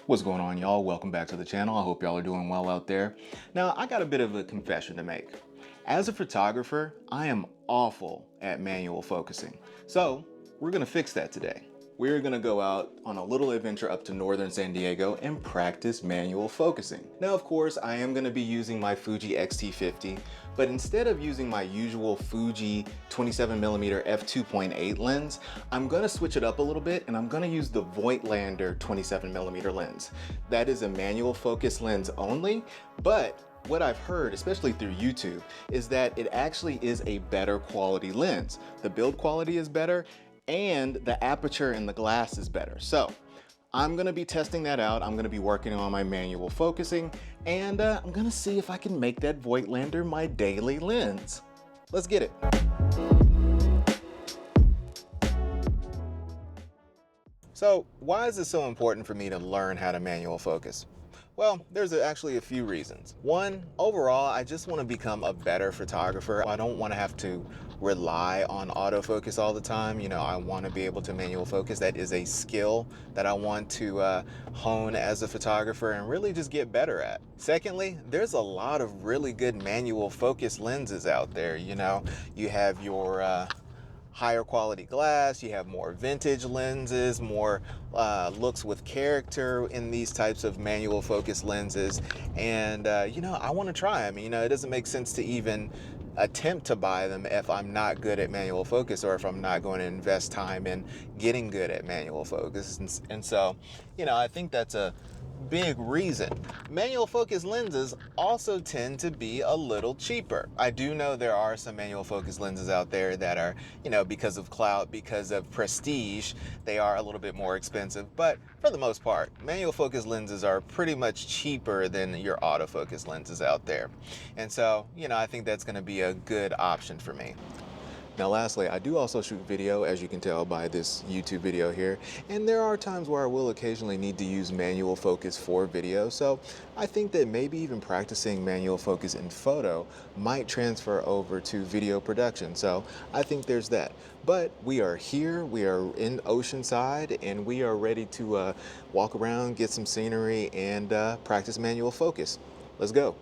What's going on, y'all? Welcome back to the channel. I hope y'all are doing well out there. Now, I got a bit of a confession to make. As a photographer, I am awful at manual focusing. So, we're gonna fix that today. We're gonna go out on a little adventure up to northern San Diego and practice manual focusing. Now, of course, I am gonna be using my Fuji X-T50, but instead of using my usual Fuji 27mm f2.8 lens, I'm gonna switch it up a little bit and I'm gonna use the Voigtlander 27mm lens. That is a manual focus lens only, but what I've heard, especially through YouTube, is that it actually is a better quality lens. The build quality is better and the aperture in the glass is better. So I'm gonna be testing that out. I'm gonna be working on my manual focusing and I'm gonna see if I can make that Voigtlander my daily lens. Let's get it. So why is it so important for me to learn how to manual focus? Well, there's actually a few reasons. One, overall, I just want to become a better photographer. I don't want to have to rely on autofocus all the time. You know, I want to be able to manual focus. That is a skill that I want to hone as a photographer and really just get better at. Secondly, there's a lot of really good manual focus lenses out there. You know, you have your higher quality glass, you have more vintage lenses, more looks with character in these types of manual focus lenses. And you know, I want to try them. You know, it doesn't make sense to even attempt to buy them if I'm not good at manual focus or if I'm not going to invest time in getting good at manual focus. And so, you know, I think that's a big reason. Manual focus lenses also tend to be a little cheaper. I do know there are some manual focus lenses out there that are, you know, because of clout, because of prestige, they are a little bit more expensive. But for the most part, manual focus lenses are pretty much cheaper than your autofocus lenses out there. And so, you know, I think that's going to be a good option for me. Now lastly, I do also shoot video, as you can tell by this YouTube video here, and there are times where I will occasionally need to use manual focus for video, so I think that maybe even practicing manual focus in photo might transfer over to video production, so I think there's that. But we are here, we are in Oceanside, and we are ready to walk around, get some scenery, and practice manual focus. Let's go.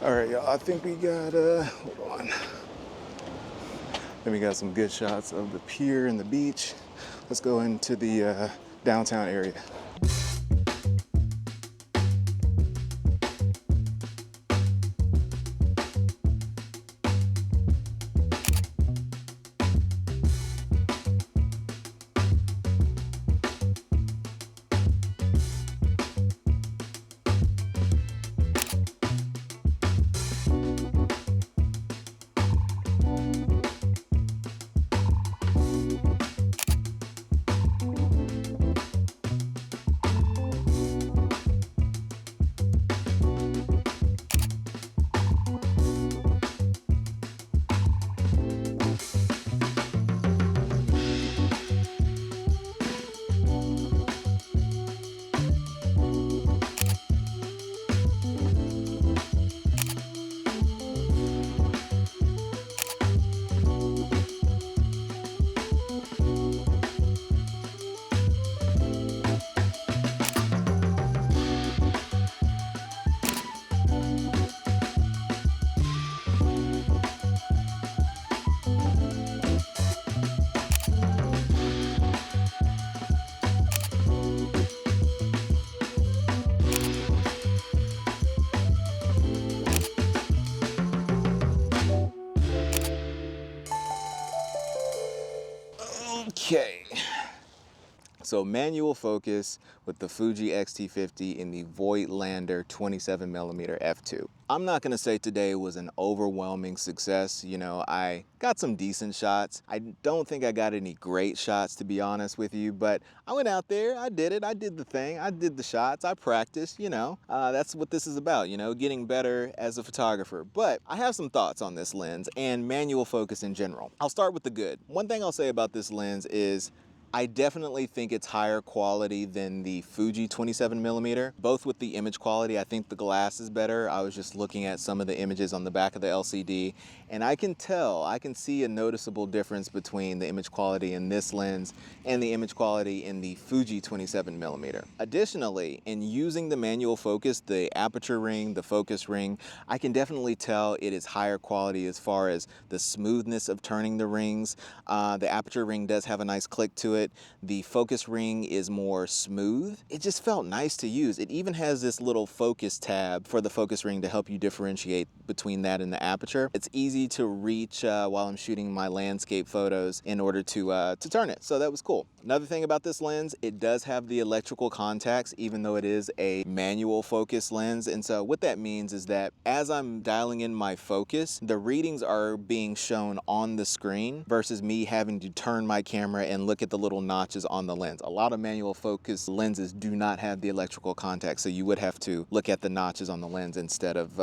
All right, y'all, I think we got, hold on. Then we got some good shots of the pier and the beach. Let's go into the downtown area. Okay. So manual focus with the Fuji X-T50 in the Voigtlander 27mm f2. I'm not gonna say today was an overwhelming success. You know, I got some decent shots. I don't think I got any great shots, to be honest with you, but I went out there, I did it, I did the thing, I did the shots, I practiced, you know. That's what this is about, you know, getting better as a photographer. But I have some thoughts on this lens and manual focus in general. I'll start with the good. One thing I'll say about this lens is I definitely think it's higher quality than the Fuji 27mm. Both with the image quality, I think the glass is better. I was just looking at some of the images on the back of the LCD, and I can see a noticeable difference between the image quality in this lens and the image quality in the Fuji 27mm. Additionally, in using the manual focus, the aperture ring, the focus ring, I can definitely tell it is higher quality as far as the smoothness of turning the rings. The aperture ring does have a nice click to it. The focus ring is more smooth. It just felt nice to use. It even has this little focus tab for the focus ring to help you differentiate between that and the aperture. It's easy to reach while I'm shooting my landscape photos in order to turn it. So that was cool. Another thing about this lens, it does have the electrical contacts, even though it is a manual focus lens. And so what that means is that as I'm dialing in my focus, the readings are being shown on the screen versus me having to turn my camera and look at the little notches on the lens. A lot of manual focus lenses do not have the electrical contacts, so you would have to look at the notches on the lens instead of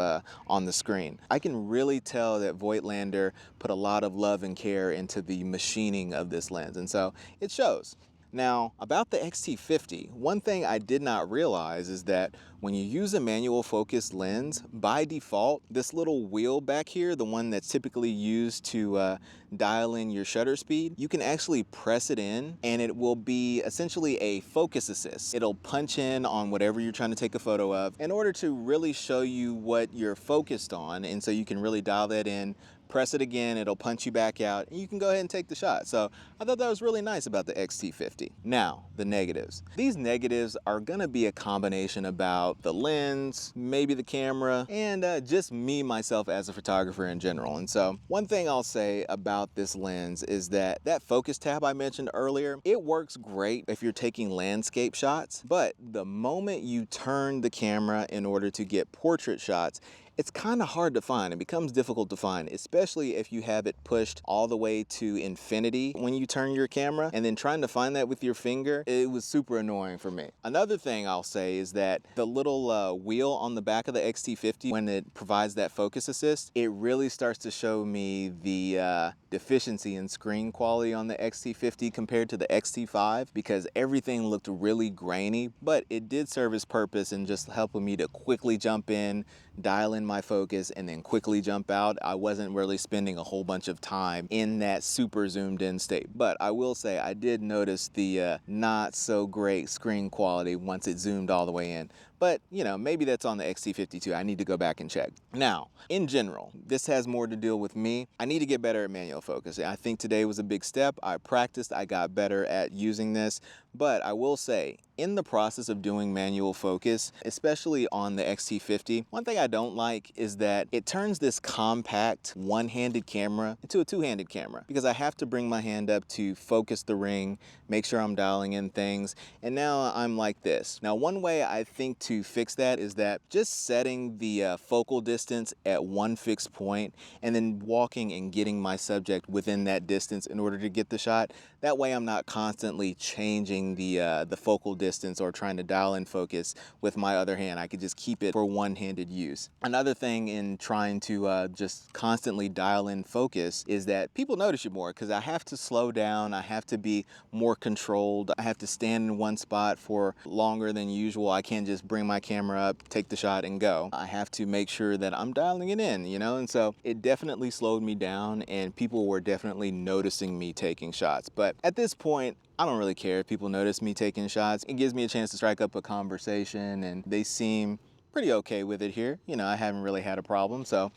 on the screen. I can really tell that Voigtlander put a lot of love and care into the machining of this lens, and so it shows. Now, about the X-T50, one thing I did not realize is that when you use a manual focus lens, by default, this little wheel back here, the one that's typically used to dial in your shutter speed, you can actually press it in and it will be essentially a focus assist. It'll punch in on whatever you're trying to take a photo of in order to really show you what you're focused on, and so you can really dial that in. Press it again, it'll punch you back out, and you can go ahead and take the shot. So I thought that was really nice about the X-T50. Now, the negatives. These negatives are gonna be a combination about the lens, maybe the camera, and just me, myself as a photographer in general. And so one thing I'll say about this lens is that that focus tab I mentioned earlier, it works great if you're taking landscape shots, but the moment you turn the camera in order to get portrait shots, it's kind of hard to find. It becomes difficult to find, especially if you have it pushed all the way to infinity when you turn your camera, and then trying to find that with your finger, it was super annoying for me. Another thing I'll say is that the little wheel on the back of the X-T50, when it provides that focus assist, it really starts to show me the deficiency in screen quality on the X-T50 compared to the X-T5, because everything looked really grainy, but it did serve its purpose in just helping me to quickly jump in, dial in my focus, and then quickly jump out. I wasn't really spending a whole bunch of time in that super zoomed in state. But I will say I did notice the not so great screen quality once it zoomed all the way in. But, you know, maybe that's on the X-T50 too. I need to go back and check. Now, in general, this has more to deal with me. I need to get better at manual focus. I think today was a big step. I practiced, I got better at using this. But I will say, in the process of doing manual focus, especially on the X-T50, one thing I don't like is that it turns this compact one-handed camera into a two-handed camera, because I have to bring my hand up to focus the ring, make sure I'm dialing in things, and now I'm like this. Now, one way I think to fix that is that just setting the focal distance at one fixed point and then walking and getting my subject within that distance in order to get the shot. That way I'm not constantly changing the focal distance or trying to dial in focus with my other hand. I could just keep it for one-handed use. Another thing in trying to just constantly dial in focus is that people notice you more, because I have to slow down, I have to be more controlled, I have to stand in one spot for longer than usual. I can't just bring my camera up, take the shot, and go. I have to make sure that I'm dialing it in, you know, and so it definitely slowed me down, and people were definitely noticing me taking shots. But at this point, I don't really care if people notice me taking shots. It gives me a chance to strike up a conversation, and they seem pretty okay with it here. You know, I haven't really had a problem, so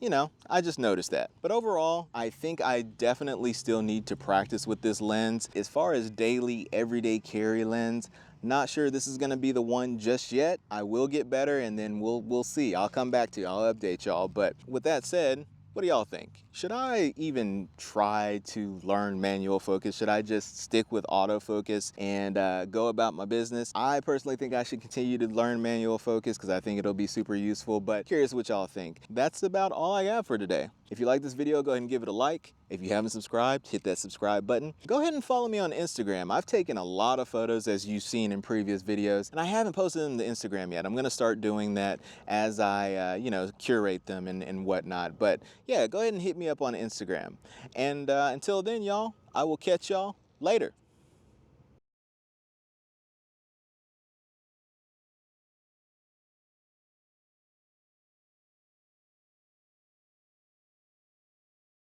you know, I just noticed that. But overall, I think I definitely still need to practice with this lens. As far as daily, everyday carry lens, not sure this is gonna be the one just yet. I will get better, and then we'll see. I'll come back to you, I'll update y'all. But with that said, What do y'all think? Should I even try to learn manual focus? Should I just stick with autofocus and go about my business? I personally think I should continue to learn manual focus because I think it'll be super useful, but curious what y'all think. That's about all I got for today. If you like this video, go ahead and give it a like. If you haven't subscribed, hit that subscribe button. Go ahead and follow me on Instagram. I've taken a lot of photos, as you've seen in previous videos, and I haven't posted them to Instagram yet. I'm gonna start doing that as I, curate them and whatnot. But yeah, go ahead and hit me up on Instagram. And until then, y'all, I will catch y'all later.